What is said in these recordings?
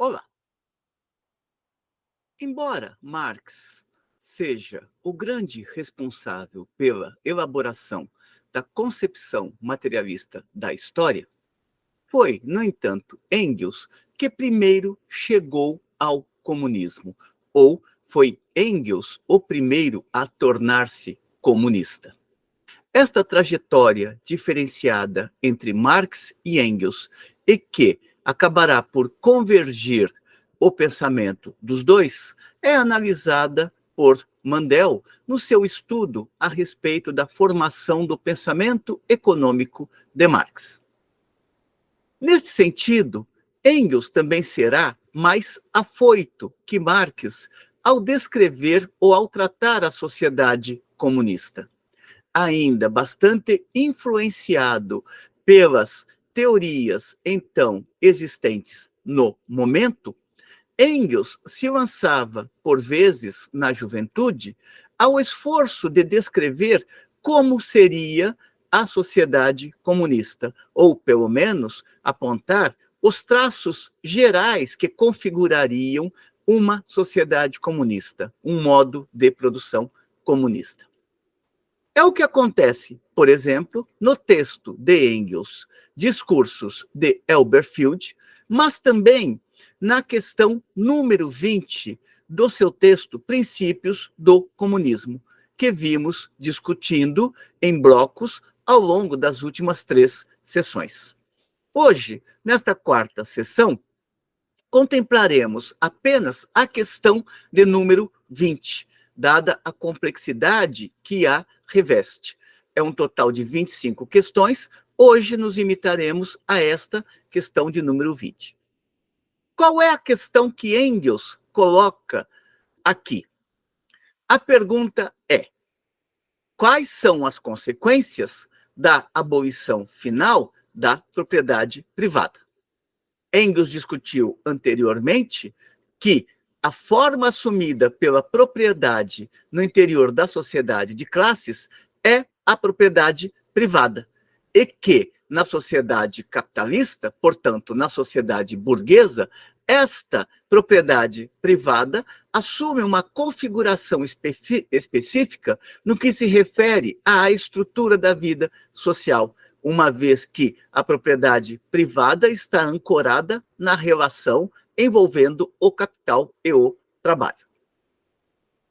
Olá! Embora Marx seja o grande responsável pela elaboração da concepção materialista da história, foi, no entanto, Engels que primeiro chegou ao comunismo, ou foi Engels o primeiro a tornar-se comunista. Esta trajetória diferenciada entre Marx e Engels, e que acabará por convergir o pensamento dos dois, é analisada por Mandel no seu estudo a respeito da formação do pensamento econômico de Marx. Neste sentido, Engels também será mais afoito que Marx ao descrever ou ao tratar a sociedade comunista. Ainda bastante influenciado pelas teorias então existentes no momento, Engels se lançava, por vezes, na juventude, ao esforço de descrever como seria a sociedade comunista, ou, pelo menos, apontar os traços gerais que configurariam uma sociedade comunista, um modo de produção comunista. É o que acontece, por exemplo, no texto de Engels, Discursos de Elberfeld, mas também na questão número 20 do seu texto Princípios do Comunismo, que vimos discutindo em blocos ao longo das últimas 3 sessões. Hoje, nesta 4ª sessão, contemplaremos apenas a questão de número 20, dada a complexidade que a reveste. É um total de 25 questões, hoje nos limitaremos a esta questão de número 20. Qual é a questão que Engels coloca aqui? A pergunta é: quais são as consequências da abolição final da propriedade privada? Engels discutiu anteriormente que a forma assumida pela propriedade no interior da sociedade de classes é a propriedade privada, e que na sociedade capitalista, portanto, na sociedade burguesa, esta propriedade privada assume uma configuração específica no que se refere à estrutura da vida social, uma vez que a propriedade privada está ancorada na relação envolvendo o capital e o trabalho.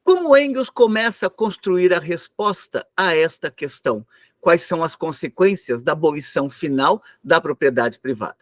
Como Engels começa a construir a resposta a esta questão? Quais são as consequências da abolição final da propriedade privada?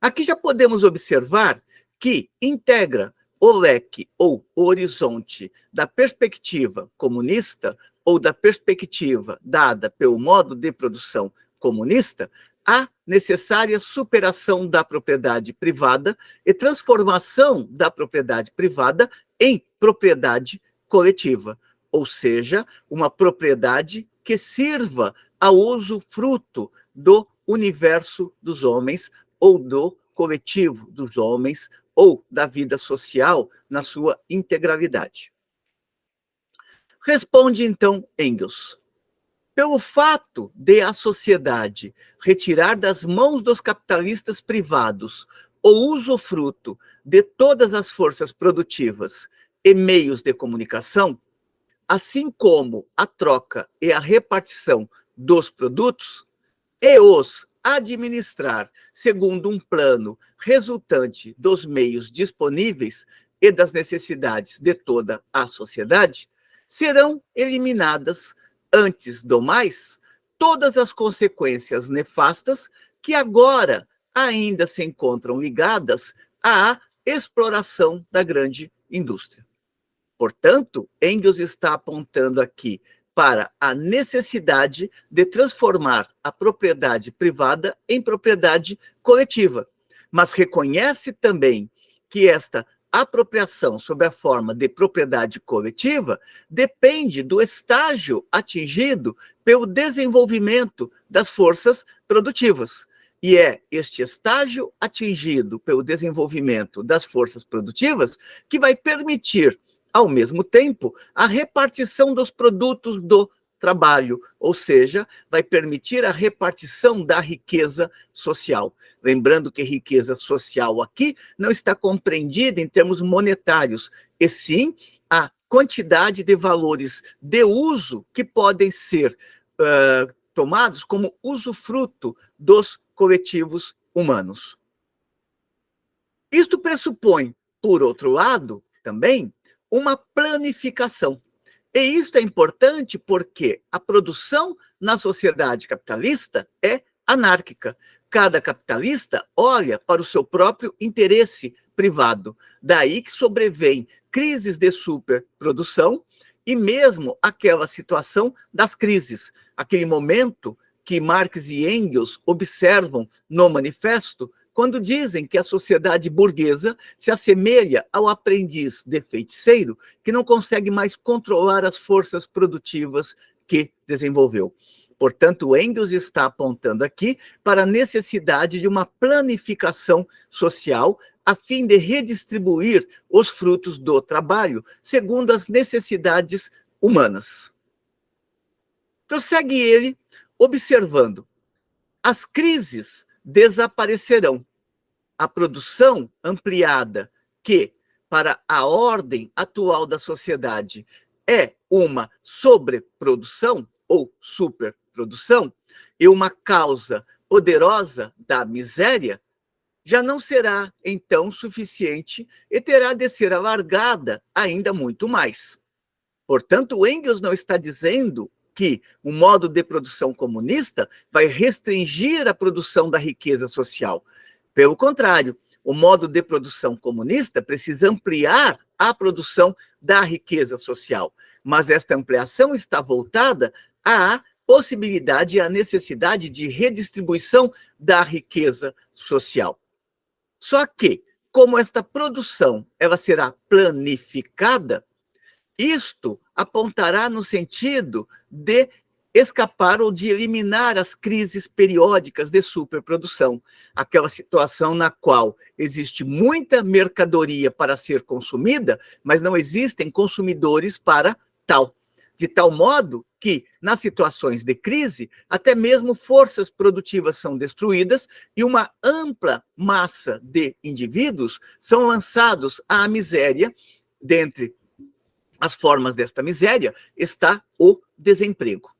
Aqui já podemos observar que integra o leque ou o horizonte da perspectiva comunista ou da perspectiva dada pelo modo de produção comunista, a necessária superação da propriedade privada e transformação da propriedade privada em propriedade coletiva, ou seja, uma propriedade que sirva ao usufruto do universo dos homens ou do coletivo dos homens ou da vida social na sua integralidade. Responde então Engels: pelo fato de a sociedade retirar das mãos dos capitalistas privados o usufruto de todas as forças produtivas e meios de comunicação, assim como a troca e a repartição dos produtos, e os administrar segundo um plano resultante dos meios disponíveis e das necessidades de toda a sociedade, serão eliminadas, antes do mais, todas as consequências nefastas que agora ainda se encontram ligadas à exploração da grande indústria. Portanto, Engels está apontando aqui para a necessidade de transformar a propriedade privada em propriedade coletiva, mas reconhece também que esta apropriação sob a forma de propriedade coletiva depende do estágio atingido pelo desenvolvimento das forças produtivas. E é este estágio atingido pelo desenvolvimento das forças produtivas que vai permitir, ao mesmo tempo, a repartição dos produtos do trabalho, ou seja, vai permitir a repartição da riqueza social. Lembrando que riqueza social aqui não está compreendida em termos monetários, e sim a quantidade de valores de uso que podem ser tomados como usufruto dos coletivos humanos. Isto pressupõe, por outro lado, também, uma planificação. E isso é importante porque a produção na sociedade capitalista é anárquica. Cada capitalista olha para o seu próprio interesse privado. Daí que sobrevêm crises de superprodução e mesmo aquela situação das crises, aquele momento que Marx e Engels observam no manifesto, quando dizem que a sociedade burguesa se assemelha ao aprendiz de feiticeiro que não consegue mais controlar as forças produtivas que desenvolveu. Portanto, Engels está apontando aqui para a necessidade de uma planificação social a fim de redistribuir os frutos do trabalho segundo as necessidades humanas. Prossegue ele observando: as crises desaparecerão. A produção ampliada, que, para a ordem atual da sociedade, é uma sobreprodução ou superprodução, e uma causa poderosa da miséria, já não será, então, suficiente e terá de ser alargada ainda muito mais. Portanto, Engels não está dizendo que o modo de produção comunista vai restringir a produção da riqueza social. Pelo contrário, o modo de produção comunista precisa ampliar a produção da riqueza social, mas esta ampliação está voltada à possibilidade e à necessidade de redistribuição da riqueza social. Só que, como esta produção ela será planificada, isto apontará no sentido de escapar ou de eliminar as crises periódicas de superprodução, aquela situação na qual existe muita mercadoria para ser consumida, mas não existem consumidores para tal. De tal modo que, nas situações de crise, até mesmo forças produtivas são destruídas e uma ampla massa de indivíduos são lançados à miséria. Dentre as formas desta miséria está o desemprego.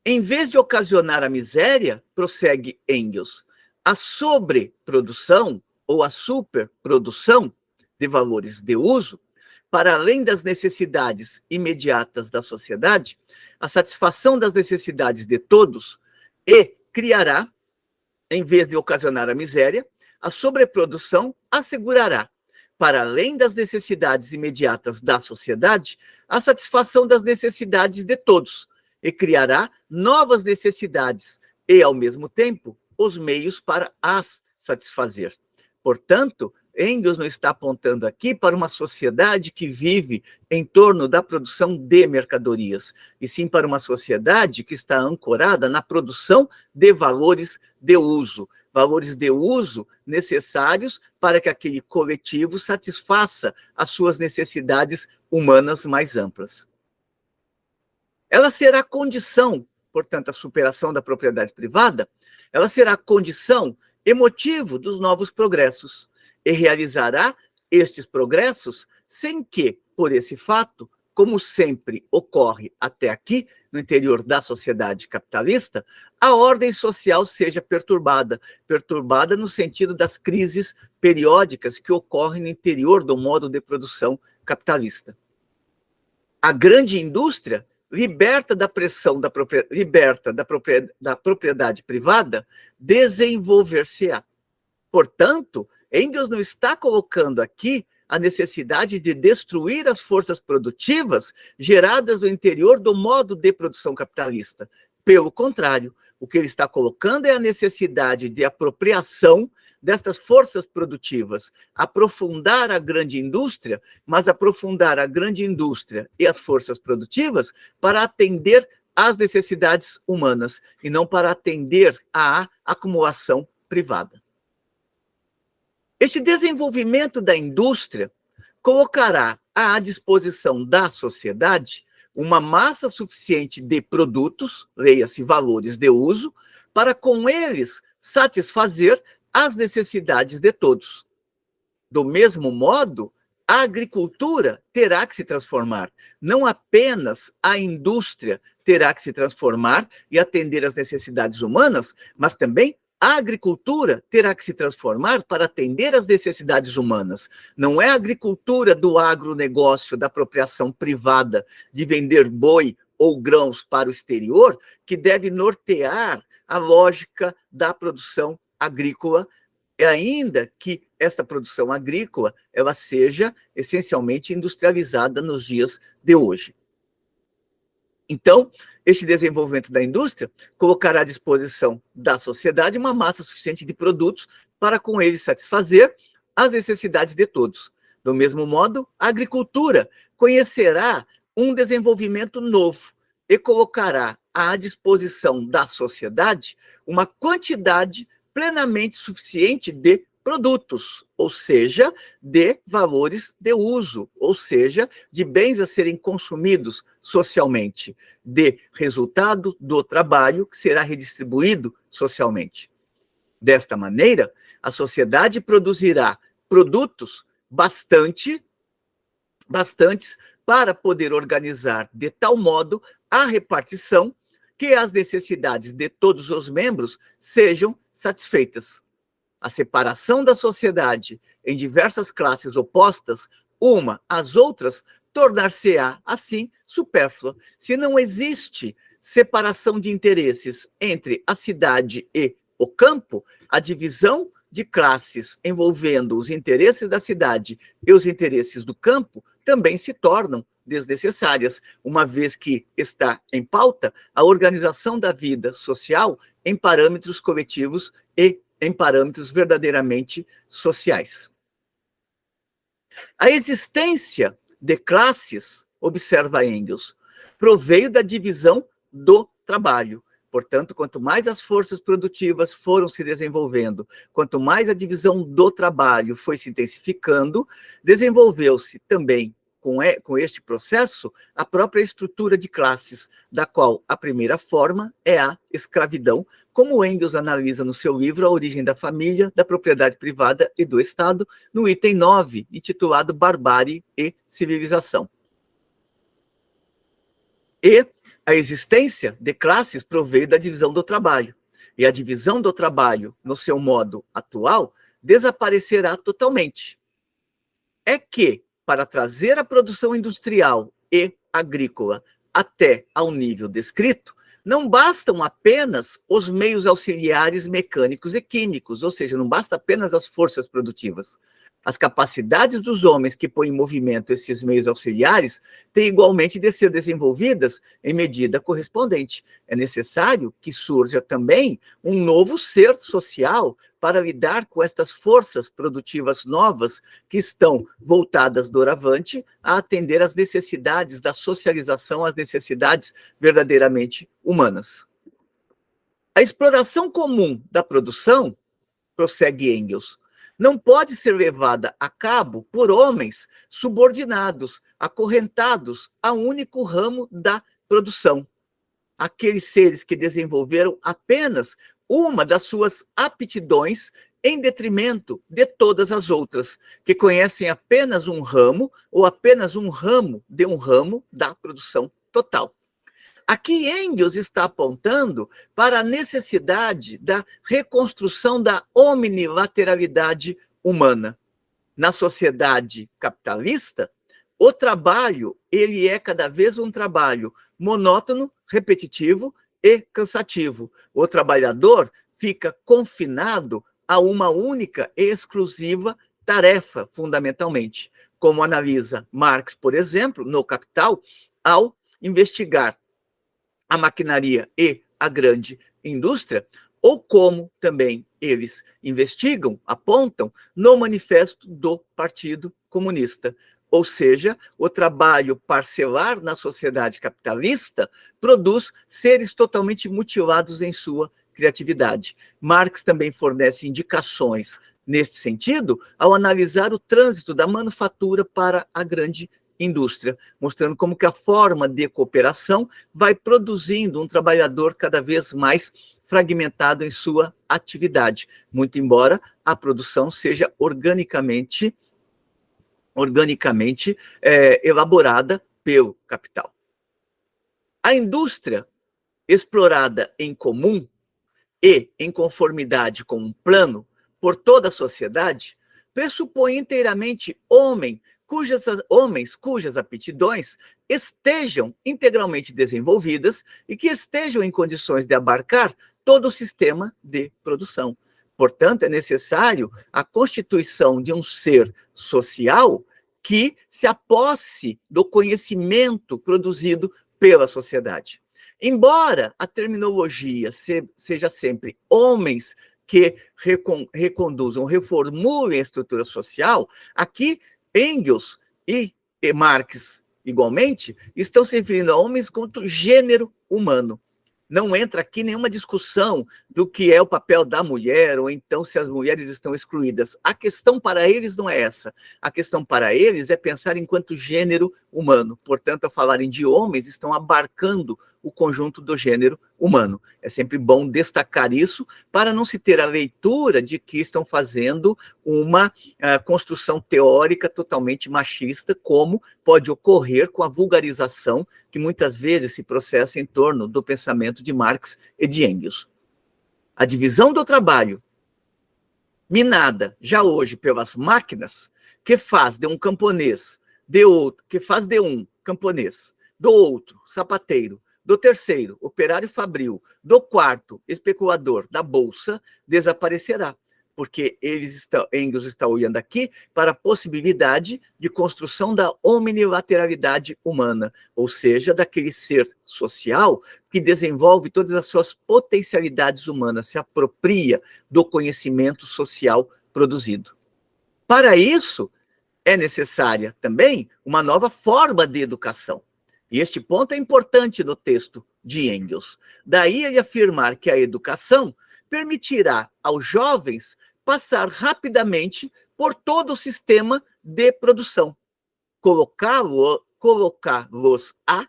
Em vez de ocasionar a miséria, prossegue Engels, a sobreprodução ou a superprodução de valores de uso, para além das necessidades imediatas da sociedade, a satisfação das necessidades de todos, e criará, em vez de ocasionar a miséria, a sobreprodução assegurará, para além das necessidades imediatas da sociedade, a satisfação das necessidades de todos, e criará novas necessidades e, ao mesmo tempo, os meios para as satisfazer. Portanto, Engels não está apontando aqui para uma sociedade que vive em torno da produção de mercadorias, e sim para uma sociedade que está ancorada na produção de valores de uso necessários para que aquele coletivo satisfaça as suas necessidades humanas mais amplas. Ela será condição, portanto, a superação da propriedade privada, ela será condição e motivo dos novos progressos, e realizará estes progressos sem que, por esse fato, como sempre ocorre até aqui, no interior da sociedade capitalista, a ordem social seja perturbada no sentido das crises periódicas que ocorrem no interior do modo de produção capitalista. A grande indústria liberta da pressão da propriedade privada, desenvolver-se-á. Portanto, Engels não está colocando aqui a necessidade de destruir as forças produtivas geradas no interior do modo de produção capitalista. Pelo contrário, o que ele está colocando é a necessidade de apropriação destas forças produtivas, aprofundar a grande indústria, mas aprofundar a grande indústria e as forças produtivas para atender às necessidades humanas e não para atender à acumulação privada. Este desenvolvimento da indústria colocará à disposição da sociedade uma massa suficiente de produtos, leia-se valores de uso, para com eles satisfazer as necessidades de todos. Do mesmo modo, a agricultura terá que se transformar. Não apenas a indústria terá que se transformar e atender às necessidades humanas, mas também a agricultura terá que se transformar para atender às necessidades humanas. Não é a agricultura do agronegócio, da apropriação privada, de vender boi ou grãos para o exterior, que deve nortear a lógica da produção agrícola, ainda que essa produção agrícola ela seja essencialmente industrializada nos dias de hoje. Então, este desenvolvimento da indústria colocará à disposição da sociedade uma massa suficiente de produtos para com eles satisfazer as necessidades de todos. Do mesmo modo, a agricultura conhecerá um desenvolvimento novo e colocará à disposição da sociedade uma quantidade plenamente suficiente de produtos, ou seja, de valores de uso, ou seja, de bens a serem consumidos socialmente, de resultado do trabalho que será redistribuído socialmente. Desta maneira, a sociedade produzirá produtos bastantes para poder organizar de tal modo a repartição que as necessidades de todos os membros sejam satisfeitas. A separação da sociedade em diversas classes opostas, uma às outras, tornar-se-á, assim, supérflua. Se não existe separação de interesses entre a cidade e o campo, a divisão de classes envolvendo os interesses da cidade e os interesses do campo também se tornam desnecessárias, uma vez que está em pauta a organização da vida social em parâmetros coletivos e em parâmetros verdadeiramente sociais. A existência de classes, observa Engels, proveio da divisão do trabalho. Portanto, quanto mais as forças produtivas foram se desenvolvendo, quanto mais a divisão do trabalho foi se intensificando, desenvolveu-se também com este processo a própria estrutura de classes, da qual a primeira forma é a escravidão, como Engels analisa no seu livro A Origem da Família, da Propriedade Privada e do Estado, no item 9, intitulado Barbárie e Civilização. E a existência de classes proveio da divisão do trabalho. E a divisão do trabalho, no seu modo atual, desaparecerá totalmente. É que, para trazer a produção industrial e agrícola até ao nível descrito, não bastam apenas os meios auxiliares mecânicos e químicos, ou seja, não basta apenas as forças produtivas. As capacidades dos homens que põem em movimento esses meios auxiliares têm igualmente de ser desenvolvidas em medida correspondente. É necessário que surja também um novo ser social para lidar com estas forças produtivas novas que estão voltadas doravante a atender às necessidades da socialização, às necessidades verdadeiramente humanas. A exploração comum da produção, prossegue Engels, não pode ser levada a cabo por homens subordinados, acorrentados a um único ramo da produção. Aqueles seres que desenvolveram apenas uma das suas aptidões em detrimento de todas as outras, que conhecem apenas um ramo ou apenas um ramo da produção total. Aqui Engels está apontando para a necessidade da reconstrução da omnilateralidade humana. Na sociedade capitalista, o trabalho ele é cada vez um trabalho monótono, repetitivo e cansativo. O trabalhador fica confinado a uma única e exclusiva tarefa, fundamentalmente, como analisa Marx, por exemplo, no Capital, ao investigar a maquinaria e a grande indústria, ou como também eles investigam, apontam no Manifesto do Partido Comunista. Ou seja, o trabalho parcelar na sociedade capitalista produz seres totalmente mutilados em sua criatividade. Marx também fornece indicações neste sentido ao analisar o trânsito da manufatura para a grande indústria, mostrando como que a forma de cooperação vai produzindo um trabalhador cada vez mais fragmentado em sua atividade, muito embora a produção seja organicamente elaborada pelo capital. A indústria explorada em comum e em conformidade com um plano por toda a sociedade pressupõe inteiramente homens cujas aptidões estejam integralmente desenvolvidas e que estejam em condições de abarcar todo o sistema de produção. Portanto, é necessário a constituição de um ser social que se aposse do conhecimento produzido pela sociedade. Embora a terminologia seja sempre homens que reconduzam, reformulem a estrutura social, aqui Engels e Marx, igualmente, estão se referindo a homens quanto gênero humano. Não entra aqui nenhuma discussão do que é o papel da mulher, ou então se as mulheres estão excluídas. A questão para eles não é essa. A questão para eles é pensar enquanto gênero humano. Portanto, ao falarem de homens, estão abarcando o conjunto do gênero humano. É sempre bom destacar isso para não se ter a leitura de que estão fazendo uma construção teórica totalmente machista, como pode ocorrer com a vulgarização que muitas vezes se processa em torno do pensamento de Marx e de Engels. A divisão do trabalho, minada já hoje pelas máquinas, que faz de um camponês, que faz de um camponês, do outro sapateiro, do terceiro operário fabril, do quarto especulador da bolsa, desaparecerá, porque Engels está olhando aqui para a possibilidade de construção da omnilateralidade humana, ou seja, daquele ser social que desenvolve todas as suas potencialidades humanas, se apropria do conhecimento social produzido. Para isso, é necessária também uma nova forma de educação. E este ponto é importante no texto de Engels. Daí ele afirmar que a educação permitirá aos jovens passar rapidamente por todo o sistema de produção, colocá-los-á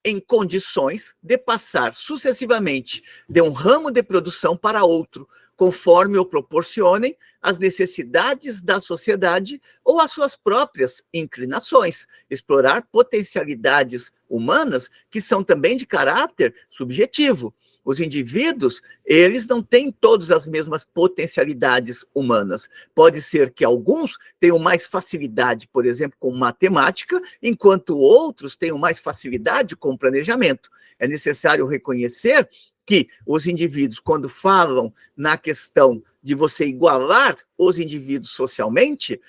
em condições de passar sucessivamente de um ramo de produção para outro, conforme o proporcionem as necessidades da sociedade ou as suas próprias inclinações, explorar potencialidades humanas que são também de caráter subjetivo. Os indivíduos, eles não têm todas as mesmas potencialidades humanas. Pode ser que alguns tenham mais facilidade, por exemplo, com matemática, enquanto outros tenham mais facilidade com planejamento. É necessário reconhecer que os indivíduos, quando falam na questão de você igualar os indivíduos socialmente,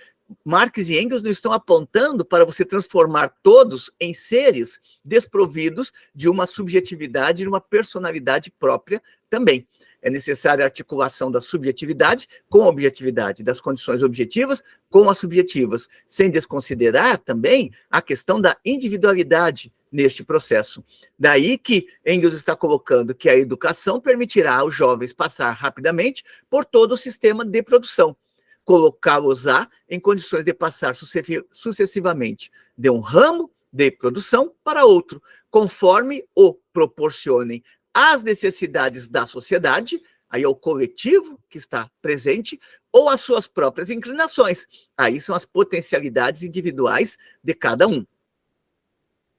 Marx e Engels não estão apontando para você transformar todos em seres desprovidos de uma subjetividade e uma personalidade própria também. É necessária a articulação da subjetividade com a objetividade, das condições objetivas com as subjetivas, sem desconsiderar também a questão da individualidade neste processo. Daí que Engels está colocando que a educação permitirá aos jovens passar rapidamente por todo o sistema de produção, colocá-los-á em condições de passar sucessivamente de um ramo de produção para outro, conforme o proporcionem as necessidades da sociedade, aí é o coletivo que está presente, ou as suas próprias inclinações, aí são as potencialidades individuais de cada um.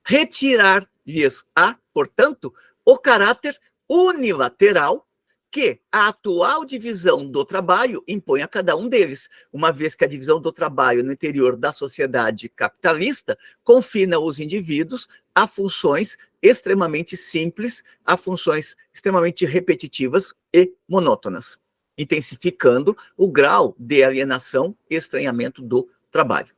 Retirar-lhes-á, portanto, o caráter unilateral que a atual divisão do trabalho impõe a cada um deles, uma vez que a divisão do trabalho no interior da sociedade capitalista confina os indivíduos a funções extremamente simples, a funções extremamente repetitivas e monótonas, intensificando o grau de alienação e estranhamento do trabalho.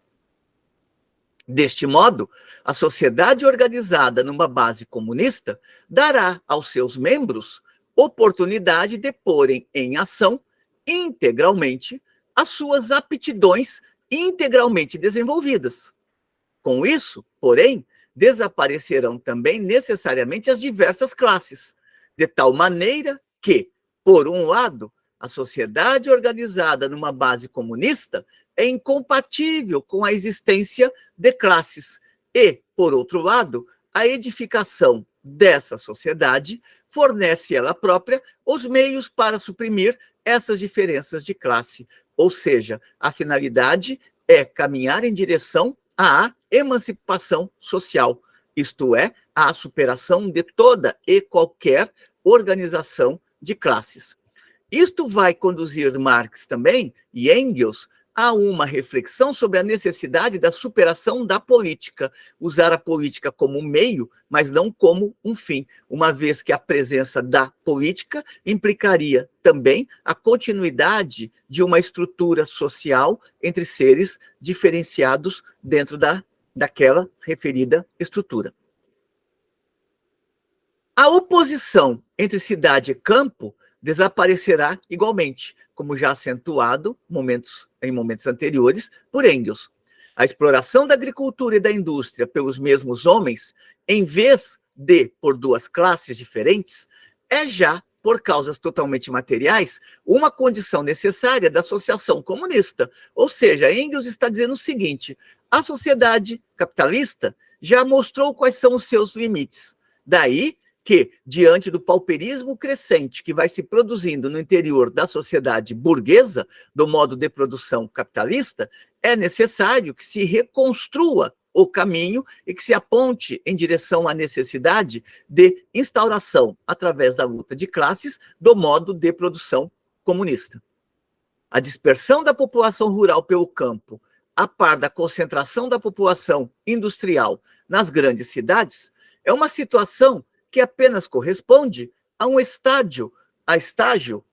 Deste modo, a sociedade organizada numa base comunista dará aos seus membros oportunidade de porem em ação integralmente as suas aptidões integralmente desenvolvidas. Com isso, porém, desaparecerão também necessariamente as diversas classes, de tal maneira que, por um lado, a sociedade organizada numa base comunista é incompatível com a existência de classes, E, por outro lado, a edificação dessa sociedade fornece ela própria os meios para suprimir essas diferenças de classe. Ou seja, a finalidade é caminhar em direção à emancipação social, isto é, à superação de toda e qualquer organização de classes. Isto vai conduzir Marx também, e Engels, a uma reflexão sobre a necessidade da superação da política, usar a política como meio, mas não como um fim, uma vez que a presença da política implicaria também a continuidade de uma estrutura social entre seres diferenciados dentro daquela referida estrutura. A oposição entre cidade e campo desaparecerá igualmente, como já acentuado em momentos anteriores por Engels. A exploração da agricultura e da indústria pelos mesmos homens, em vez de por duas classes diferentes, é já, por causas totalmente materiais, uma condição necessária da associação comunista. Ou seja, Engels está dizendo o seguinte: a sociedade capitalista já mostrou quais são os seus limites. Daí que, diante do pauperismo crescente que vai se produzindo no interior da sociedade burguesa, do modo de produção capitalista, é necessário que se reconstrua o caminho e que se aponte em direção à necessidade de instauração, através da luta de classes, do modo de produção comunista. A dispersão da população rural pelo campo, a par da concentração da população industrial nas grandes cidades, é uma situação que apenas corresponde a um estágio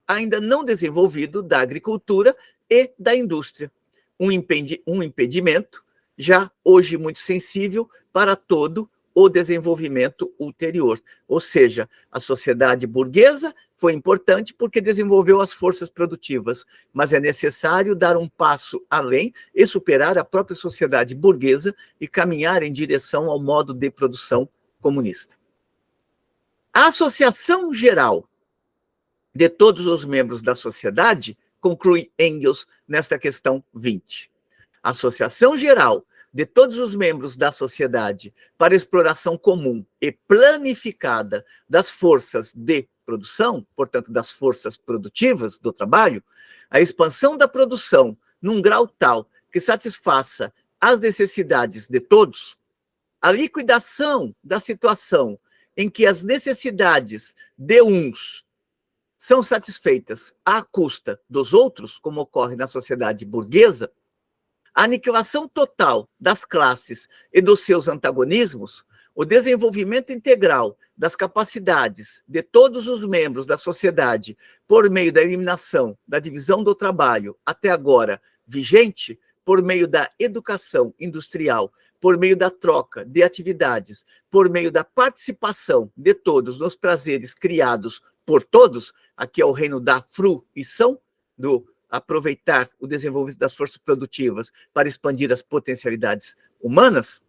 ainda não desenvolvido da agricultura e da indústria. Um impedimento já hoje muito sensível para todo o desenvolvimento ulterior. Ou seja, a sociedade burguesa foi importante porque desenvolveu as forças produtivas, mas é necessário dar um passo além e superar a própria sociedade burguesa e caminhar em direção ao modo de produção comunista. A associação geral de todos os membros da sociedade, conclui Engels nesta questão 20. A associação geral de todos os membros da sociedade para exploração comum e planificada das forças de produção, portanto, das forças produtivas do trabalho, a expansão da produção num grau tal que satisfaça as necessidades de todos, a liquidação da situação em que as necessidades de uns são satisfeitas à custa dos outros, como ocorre na sociedade burguesa, a aniquilação total das classes e dos seus antagonismos, o desenvolvimento integral das capacidades de todos os membros da sociedade por meio da eliminação da divisão do trabalho até agora vigente, por meio da educação industrial, por meio da troca de atividades, por meio da participação de todos nos prazeres criados por todos, aqui é o reino da fruição, do aproveitar o desenvolvimento das forças produtivas para expandir as potencialidades humanas,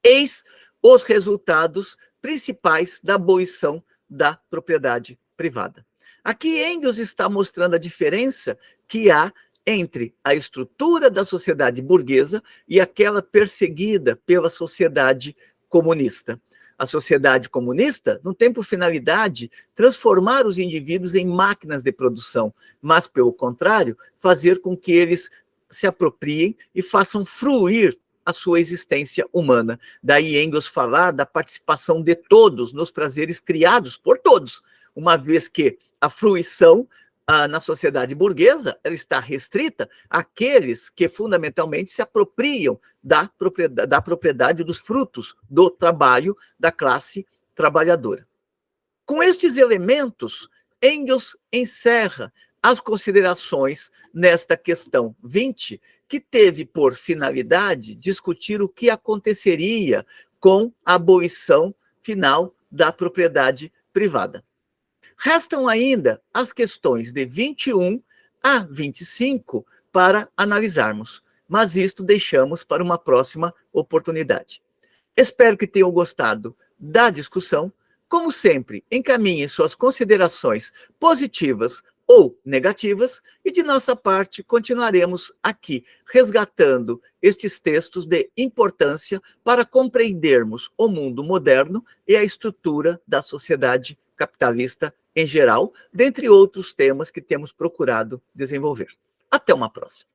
eis os resultados principais da abolição da propriedade privada. Aqui Engels está mostrando a diferença que há entre a estrutura da sociedade burguesa e aquela perseguida pela sociedade comunista. A sociedade comunista não tem por finalidade transformar os indivíduos em máquinas de produção, mas, pelo contrário, fazer com que eles se apropriem e façam fruir a sua existência humana. Daí Engels falar da participação de todos nos prazeres criados por todos, uma vez que a fruição na sociedade burguesa, ela está restrita àqueles que fundamentalmente se apropriam da propriedade dos frutos do trabalho da classe trabalhadora. Com estes elementos, Engels encerra as considerações nesta questão 20, que teve por finalidade discutir o que aconteceria com a abolição final da propriedade privada. Restam ainda as questões de 21 a 25 para analisarmos, mas isto deixamos para uma próxima oportunidade. Espero que tenham gostado da discussão. Como sempre, encaminhe suas considerações positivas ou negativas, e de nossa parte continuaremos aqui resgatando estes textos de importância para compreendermos o mundo moderno e a estrutura da sociedade capitalista em geral, dentre outros temas que temos procurado desenvolver. Até uma próxima.